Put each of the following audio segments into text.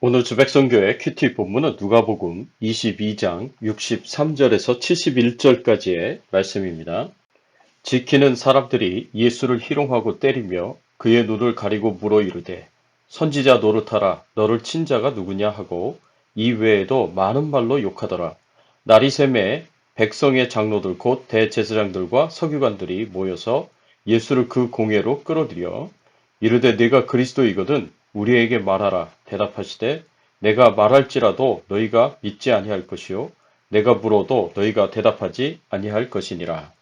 오늘 주백성교회 큐티 본문은 누가복음 22장 63절에서 71절까지의 말씀입니다. 지키는 사람들이 예수를 희롱하고 때리며 그의 눈을 가리고 물어 이르되 선지자 노릇하라 너를 친 자가 누구냐 하고 이 외에도 많은 말로 욕하더라. 날이 새매 백성의 장로들 곧 대제사장들과 서기관들이 모여서 예수를 그 공회로 끌어들여 이르되 네가 그리스도이거든 우리에게 말하라. 대답하시되 내가 말할지라도 너희가 믿지 아니할 것이요 내가 물어도 너희가 대답하지 아니할 것이니라.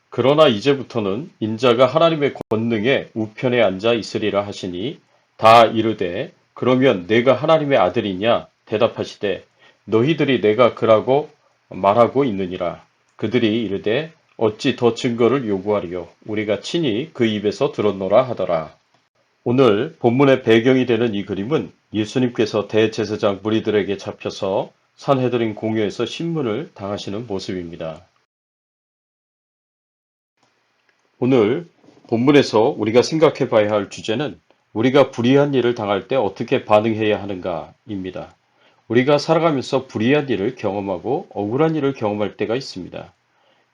그러나 이제부터는 인자가 하나님의 권능의 우편에 앉아 있으리라 하시니 다 이르되 그러면 내가 하나님의 아들이냐 대답하시되 너희들이 내가 그라고 말하고 있느니라. 그들이 이르되 어찌 더 증거를 요구하리요 우리가 친히 그 입에서 들었노라 하더라. 오늘 본문의 배경이 되는 이 그림은 예수님께서 대제사장 무리들에게 잡혀서 산헤드린 공회에서 신문을 당하시는 모습입니다. 오늘 본문에서 우리가 생각해 봐야 할 주제는 우리가 불의한 일을 당할 때 어떻게 반응해야 하는가입니다. 우리가 살아가면서 불의한 일을 경험하고 억울한 일을 경험할 때가 있습니다.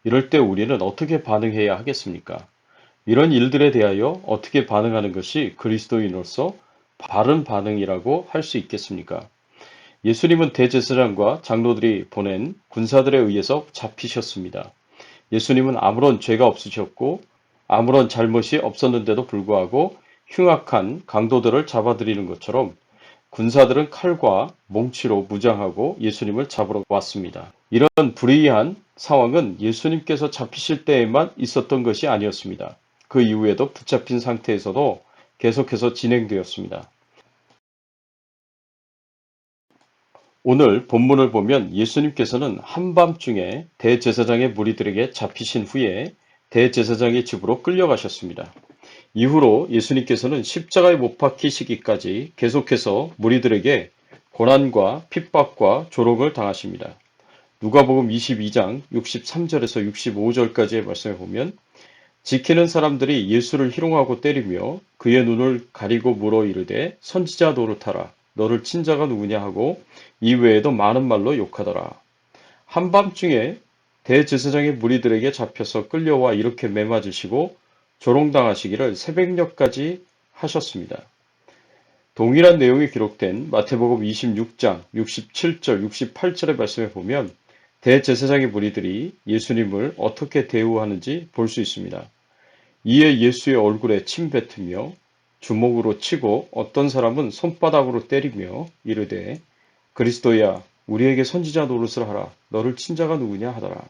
이럴 때 우리는 어떻게 반응해야 하겠습니까? 이런 일들에 대하여 어떻게 반응하는 것이 그리스도인으로서 바른 반응이라고 할 수 있겠습니까? 예수님은 대제사장과 장로들이 보낸 군사들에 의해서 잡히셨습니다. 예수님은 아무런 죄가 없으셨고 아무런 잘못이 없었는데도 불구하고 흉악한 강도들을 잡아들이는 것처럼 군사들은 칼과 몽치로 무장하고 예수님을 잡으러 왔습니다. 이런 불의한 상황은 예수님께서 잡히실 때에만 있었던 것이 아니었습니다. 그 이후에도 붙잡힌 상태에서도 계속해서 진행되었습니다. 오늘 본문을 보면 예수님께서는 한밤중에 대제사장의 무리들에게 잡히신 후에 대제사장의 집으로 끌려가셨습니다. 이후로 예수님께서는 십자가에 못 박히시기까지 계속해서 무리들에게 고난과 핍박과 조롱을 당하십니다. 누가복음 22장 63절에서 65절까지의 말씀에 보면 지키는 사람들이 예수를 희롱하고 때리며 그의 눈을 가리고 물어 이르되 선지자 노릇하라 너를 친 자가 누구냐 하고 이 외에도 많은 말로 욕하더라. 한밤중에 대제사장의 무리들에게 잡혀서 끌려와 이렇게 매맞으시고 조롱당하시기를 새벽녘까지 하셨습니다. 동일한 내용이 기록된 마태복음 26장 67절 68절의 말씀에 보면 대제사장의 무리들이 예수님을 어떻게 대우하는지 볼 수 있습니다. 이에 예수의 얼굴에 침 뱉으며 주먹으로 치고 어떤 사람은 손바닥으로 때리며 이르되 그리스도야 우리에게 선지자 노릇을 하라 너를 친 자가 누구냐 하더라.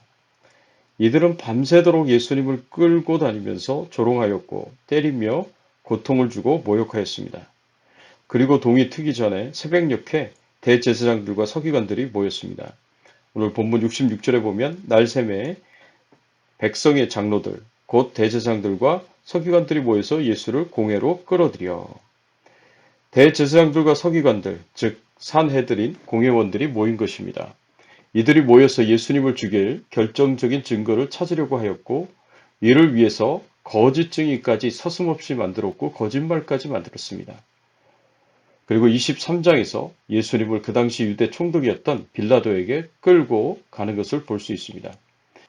이들은 밤새도록 예수님을 끌고 다니면서 조롱하였고 때리며 고통을 주고 모욕하였습니다. 그리고 동이 트기 전에 새벽녘에 대제사장들과 서기관들이 모였습니다. 오늘 본문 66절에 보면 날새매 백성의 장로들 곧 대제사장들과 서기관들이 모여서 예수를 공회로 끌어들여 대제사장들과 서기관들 즉 산헤드린 공회원들이 모인 것입니다. 이들이 모여서 예수님을 죽일 결정적인 증거를 찾으려고 하였고 이를 위해서 거짓 증인까지 서슴없이 만들었고 거짓말까지 만들었습니다. 그리고 23장에서 예수님을 그 당시 유대 총독이었던 빌라도에게 끌고 가는 것을 볼 수 있습니다.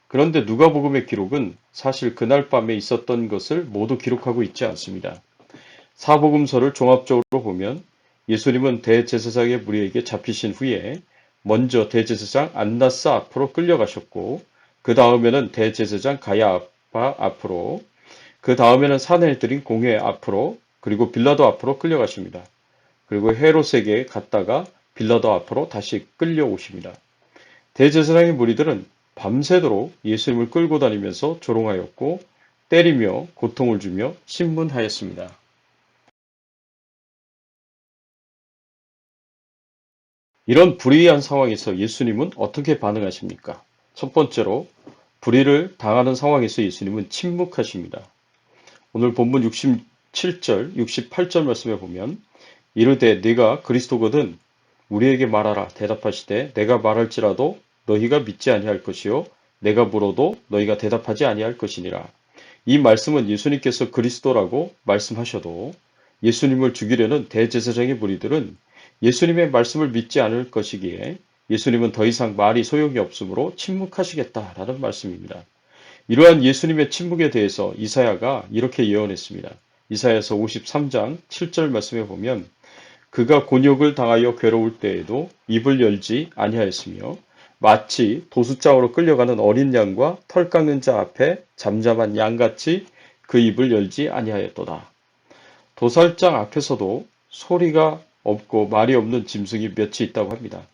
그런데 누가복음의 기록은 사실 그날 밤에 있었던 것을 모두 기록하고 있지 않습니다. 사복음서를 종합적으로 보면 예수님은 대제사장의 무리에게 잡히신 후에 먼저 대제사장 안나스 앞으로 끌려가셨고 그 다음에는 대제사장 가야바 앞으로 그 다음에는 산헤드린 공회 앞으로 그리고 빌라도 앞으로 끌려가십니다. 그리고 헤롯에게 갔다가 빌라도 앞으로 다시 끌려오십니다. 대제사장의 무리들은 밤새도록 예수님을 끌고 다니면서 조롱하였고 때리며 고통을 주며 신문하였습니다. 이런 불의한 상황에서 예수님은 어떻게 반응하십니까? 첫 번째로 불의를 당하는 상황에서 예수님은 침묵하십니다. 오늘 본문 67절, 68절 말씀에 보면 이르되 네가 그리스도거든 우리에게 말하라 대답하시되 내가 말할지라도 너희가 믿지 아니할 것이요 내가 물어도 너희가 대답하지 아니할 것이니라. 이 말씀은 예수님께서 그리스도라고 말씀하셔도 예수님을 죽이려는 대제사장의 무리들은 예수님의 말씀을 믿지 않을 것이기에 예수님은 더 이상 말이 소용이 없으므로 침묵하시겠다라는 말씀입니다. 이러한 예수님의 침묵에 대해서 이사야가 이렇게 예언했습니다. 이사야서 53장 7절 말씀에 보면 그가 곤욕을 당하여 괴로울 때에도 입을 열지 아니하였으며 마치 도수장으로 끌려가는 어린 양과 털 깎는 자 앞에 잠잠한 양같이 그 입을 열지 아니하였도다. 도살장 앞에서도 소리가 없고 말이 없는 짐승이 몇이 있다고 합니다.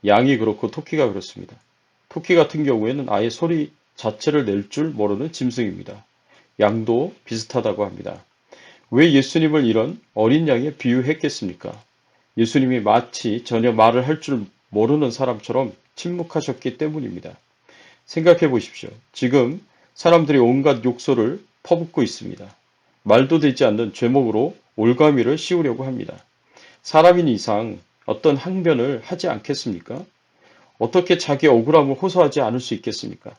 양이 그렇고 토끼가 그렇습니다. 토끼 같은 경우에는 아예 소리 자체를 낼 줄 모르는 짐승입니다. 양도 비슷하다고 합니다. 왜 예수님을 이런 어린 양에 비유했겠습니까? 예수님이 마치 전혀 말을 할 줄 모르는 사람처럼 침묵하셨기 때문입니다. 생각해 보십시오. 지금 사람들이 온갖 욕설을 퍼붓고 있습니다. 말도 되지 않는 죄목으로 올가미를 씌우려고 합니다. 사람인 이상 어떤 항변을 하지 않겠습니까? 어떻게 자기 억울함을 호소하지 않을 수 있겠습니까?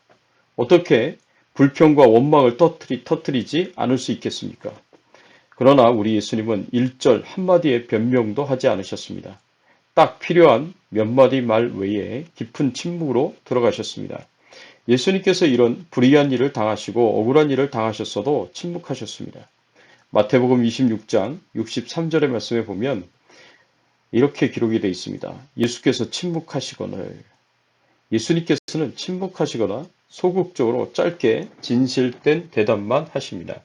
어떻게 불평과 원망을 터뜨리지 않을 수 있겠습니까? 그러나 우리 예수님은 1절 한마디의 변명도 하지 않으셨습니다. 딱 필요한 몇 마디 말 외에 깊은 침묵으로 들어가셨습니다. 예수님께서 이런 불의한 일을 당하시고 억울한 일을 당하셨어도 침묵하셨습니다. 마태복음 26장 63절의 말씀에 보면 이렇게 기록이 되어 있습니다. 예수께서 침묵하시거늘 예수님께서는 침묵하시거나 소극적으로 짧게 진실된 대답만 하십니다.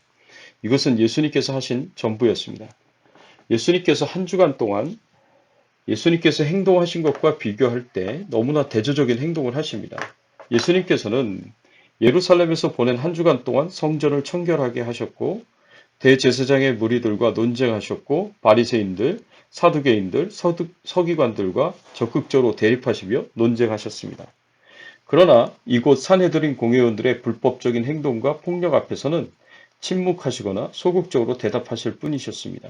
이것은 예수님께서 하신 전부였습니다. 예수님께서 한 주간 동안 예수님께서 행동하신 것과 비교할 때 너무나 대조적인 행동을 하십니다. 예수님께서는 예루살렘에서 보낸 한 주간 동안 성전을 청결하게 하셨고 대제사장의 무리들과 논쟁하셨고 바리새인들, 사두개인들, 서기관들과 적극적으로 대립하시며 논쟁하셨습니다. 그러나 이곳 산헤드린 공회원들의 불법적인 행동과 폭력 앞에서는 침묵하시거나 소극적으로 대답하실 뿐이셨습니다.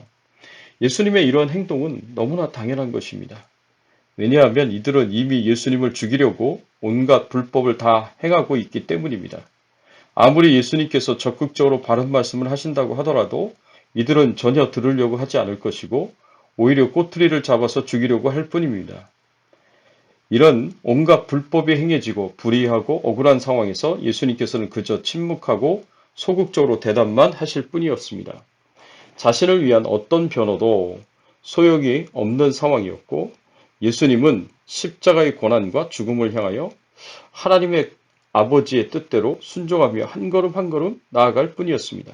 예수님의 이러한 행동은 너무나 당연한 것입니다. 왜냐하면 이들은 이미 예수님을 죽이려고 온갖 불법을 다 행하고 있기 때문입니다. 아무리 예수님께서 적극적으로 바른 말씀을 하신다고 하더라도 이들은 전혀 들으려고 하지 않을 것이고 오히려 꼬투리를 잡아서 죽이려고 할 뿐입니다. 이런 온갖 불법이 행해지고 불의하고 억울한 상황에서 예수님께서는 그저 침묵하고 소극적으로 대답만 하실 뿐이었습니다. 자신을 위한 어떤 변호도 소용이 없는 상황이었고 예수님은 십자가의 고난과 죽음을 향하여 하나님의 아버지의 뜻대로 순종하며 한 걸음 한 걸음 나아갈 뿐이었습니다.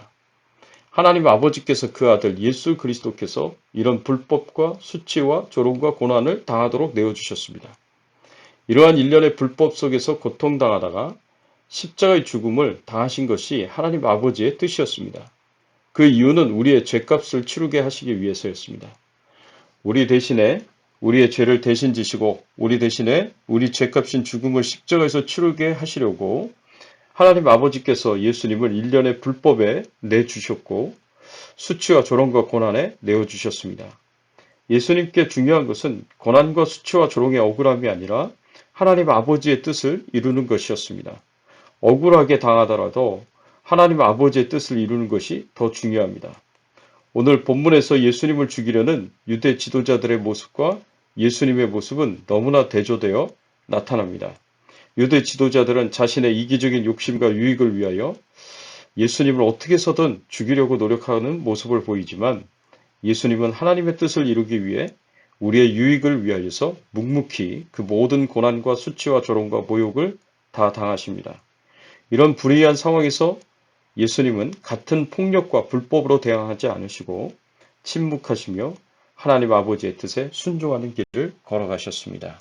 하나님 아버지께서 그 아들 예수 그리스도께서 이런 불법과 수치와 조롱과 고난을 당하도록 내어주셨습니다. 이러한 일련의 불법 속에서 고통당하다가 십자가의 죽음을 당하신 것이 하나님 아버지의 뜻이었습니다. 그 이유는 우리의 죄값을 치르게 하시기 위해서였습니다. 우리 대신에 우리의 죄를 대신 지시고 우리 대신에 우리 죄값인 죽음을 십자가에서 치르게 하시려고 하나님 아버지께서 예수님을 일련의 불법에 내주셨고 수치와 조롱과 고난에 내어주셨습니다. 예수님께 중요한 것은 고난과 수치와 조롱의 억울함이 아니라 하나님 아버지의 뜻을 이루는 것이었습니다. 억울하게 당하더라도 하나님 아버지의 뜻을 이루는 것이 더 중요합니다. 오늘 본문에서 예수님을 죽이려는 유대 지도자들의 모습과 예수님의 모습은 너무나 대조되어 나타납니다. 유대 지도자들은 자신의 이기적인 욕심과 유익을 위하여 예수님을 어떻게 해서든 죽이려고 노력하는 모습을 보이지만 예수님은 하나님의 뜻을 이루기 위해 우리의 유익을 위하여서 묵묵히 그 모든 고난과 수치와 조롱과 모욕을 다 당하십니다. 이런 불의한 상황에서 예수님은 같은 폭력과 불법으로 대항하지 않으시고 침묵하시며 하나님 아버지의 뜻에 순종하는 길을 걸어가셨습니다.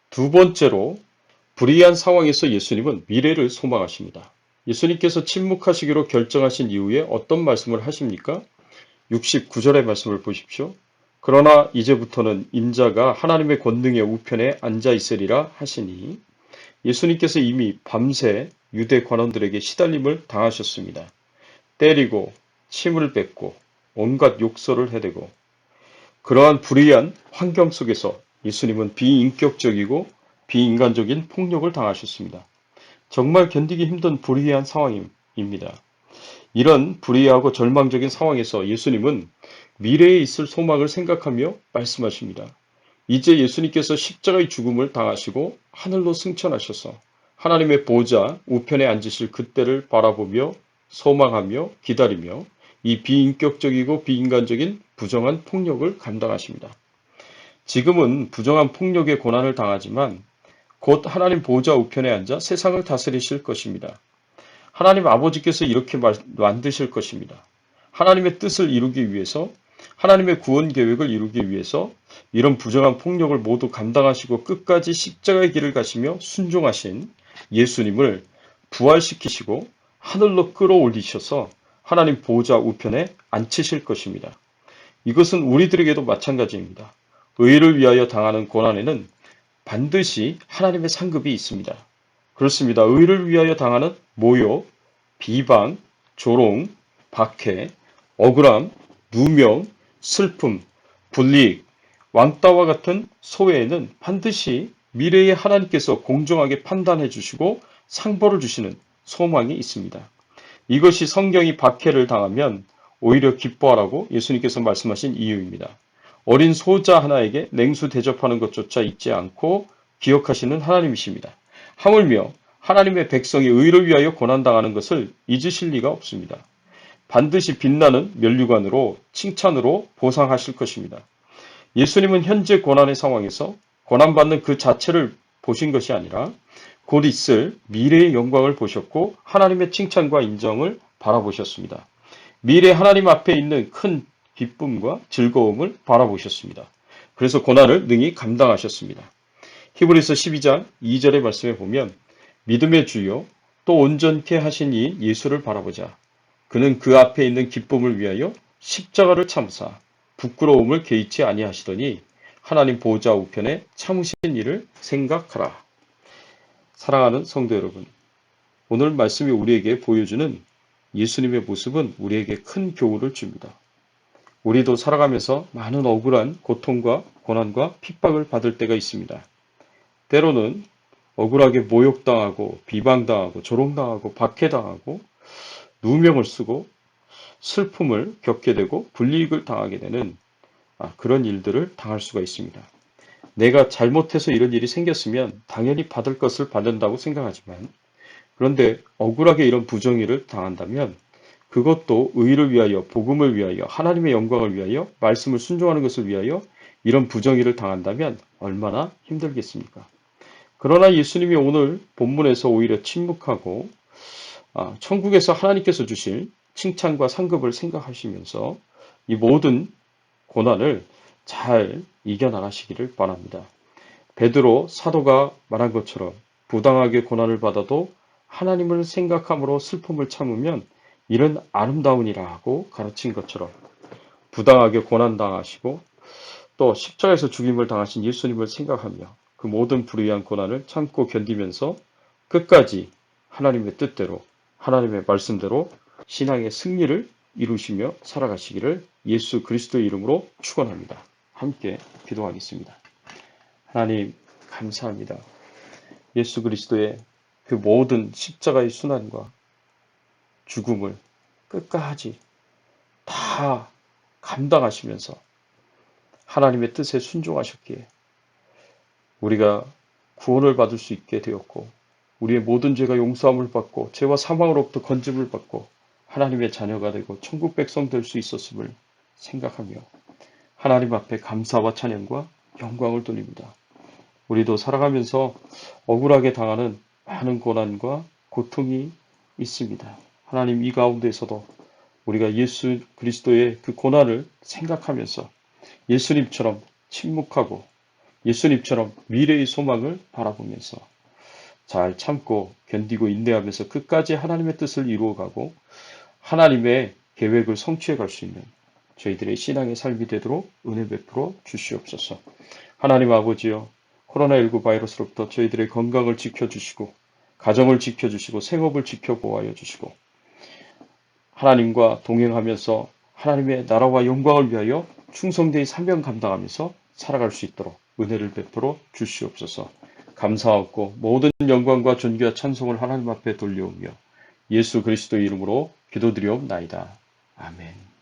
두 번째로 불의한 상황에서 예수님은 미래를 소망하십니다. 예수님께서 침묵하시기로 결정하신 이후에 어떤 말씀을 하십니까? 69절의 말씀을 보십시오. 그러나 이제부터는 인자가 하나님의 권능의 우편에 앉아 있으리라 하시니 예수님께서 이미 밤새 유대 관원들에게 시달림을 당하셨습니다. 때리고 침을 뱉고 온갖 욕설을 해대고 그러한 불의한 환경 속에서 예수님은 비인격적이고 비인간적인 폭력을 당하셨습니다. 정말 견디기 힘든 불의한 상황입니다. 이런 불의하고 절망적인 상황에서 예수님은 미래에 있을 소망을 생각하며 말씀하십니다. 이제 예수님께서 십자가의 죽음을 당하시고 하늘로 승천하셔서 하나님의 보좌 우편에 앉으실 그때를 바라보며 소망하며 기다리며 이 비인격적이고 비인간적인 부정한 폭력을 감당하십니다. 지금은 부정한 폭력의 고난을 당하지만 곧 하나님 보좌 우편에 앉아 세상을 다스리실 것입니다. 하나님 아버지께서 이렇게 만드실 것입니다. 하나님의 뜻을 이루기 위해서, 하나님의 구원 계획을 이루기 위해서 이런 부정한 폭력을 모두 감당하시고 끝까지 십자가의 길을 가시며 순종하신 예수님을 부활시키시고 하늘로 끌어올리셔서 하나님 보좌 우편에 앉히실 것입니다. 이것은 우리들에게도 마찬가지입니다. 의를 위하여 당하는 고난에는 반드시 하나님의 상급이 있습니다. 그렇습니다. 의를 위하여 당하는 모욕, 비방, 조롱, 박해, 억울함, 누명, 슬픔, 불이익, 왕따와 같은 소외에는 반드시 미래에 하나님께서 공정하게 판단해 주시고 상벌을 주시는 소망이 있습니다. 이것이 성경이 박해를 당하면 오히려 기뻐하라고 예수님께서 말씀하신 이유입니다. 어린 소자 하나에게 냉수 대접하는 것조차 잊지 않고 기억하시는 하나님이십니다. 하물며 하나님의 백성이 의를 위하여 고난당하는 것을 잊으실 리가 없습니다. 반드시 빛나는 면류관으로 칭찬으로 보상하실 것입니다. 예수님은 현재 고난의 상황에서 고난받는 그 자체를 보신 것이 아니라 곧 있을 미래의 영광을 보셨고 하나님의 칭찬과 인정을 바라보셨습니다. 미래 하나님 앞에 있는 큰 기쁨과 즐거움을 바라보셨습니다. 그래서 고난을 능히 감당하셨습니다. 히브리서 12장 2절의 말씀에 보면 믿음의 주요 또 온전케 하신 이 예수를 바라보자. 그는 그 앞에 있는 기쁨을 위하여 십자가를 참사 부끄러움을 개의치 아니하시더니 하나님 보좌 우편에 참으신 일을 생각하라. 사랑하는 성도 여러분, 오늘 말씀이 우리에게 보여주는 예수님의 모습은 우리에게 큰 교훈을 줍니다. 우리도 살아가면서 많은 억울한 고통과 고난과 핍박을 받을 때가 있습니다. 때로는 억울하게 모욕당하고 비방당하고 조롱당하고 박해당하고 누명을 쓰고 슬픔을 겪게 되고 불이익을 당하게 되는 그런 일들을 당할 수가 있습니다. 내가 잘못해서 이런 일이 생겼으면 당연히 받을 것을 받는다고 생각하지만 그런데 억울하게 이런 부정의를 당한다면 그것도 의를 위하여 복음을 위하여 하나님의 영광을 위하여 말씀을 순종하는 것을 위하여 이런 부정의를 당한다면 얼마나 힘들겠습니까? 그러나 예수님이 오늘 본문에서 오히려 침묵하고 천국에서 하나님께서 주실 칭찬과 상급을 생각하시면서 이 모든 고난을 잘 이겨나가시기를 바랍니다. 베드로 사도가 말한 것처럼 부당하게 고난을 받아도 하나님을 생각함으로 슬픔을 참으면 이런 아름다우니라고 가르친 것처럼 부당하게 고난당하시고 또 십자가에서 죽임을 당하신 예수님을 생각하며 그 모든 불의한 고난을 참고 견디면서 끝까지 하나님의 뜻대로 하나님의 말씀대로 신앙의 승리를 이루시며 살아가시기를 예수 그리스도의 이름으로 축원합니다. 함께 기도하겠습니다. 하나님 감사합니다. 예수 그리스도의 그 모든 십자가의 순환과 죽음을 끝까지 다 감당하시면서 하나님의 뜻에 순종하셨기에 우리가 구원을 받을 수 있게 되었고 우리의 모든 죄가 용서함을 받고 죄와 사망으로부터 건짐을 받고 하나님의 자녀가 되고 천국 백성 될 수 있었음을 생각하며 하나님 앞에 감사와 찬양과 영광을 돌립니다. 우리도 살아가면서 억울하게 당하는 많은 고난과 고통이 있습니다. 하나님 이 가운데에서도 우리가 예수 그리스도의 그 고난을 생각하면서 예수님처럼 침묵하고 예수님처럼 미래의 소망을 바라보면서 잘 참고 견디고 인내하면서 끝까지 하나님의 뜻을 이루어가고 하나님의 계획을 성취해 갈 수 있는 저희들의 신앙의 삶이 되도록 은혜 베풀어 주시옵소서. 하나님 아버지여 코로나19 바이러스로부터 저희들의 건강을 지켜주시고 가정을 지켜주시고 생업을 지켜보호하여 주시고 하나님과 동행하면서 하나님의 나라와 영광을 위하여 충성되이 사명 감당하면서 살아갈 수 있도록 은혜를 베풀어 주시옵소서. 감사하고 모든 영광과 존귀와 찬송을 하나님 앞에 돌려오며 예수 그리스도의 이름으로 기도드리옵나이다. 아멘.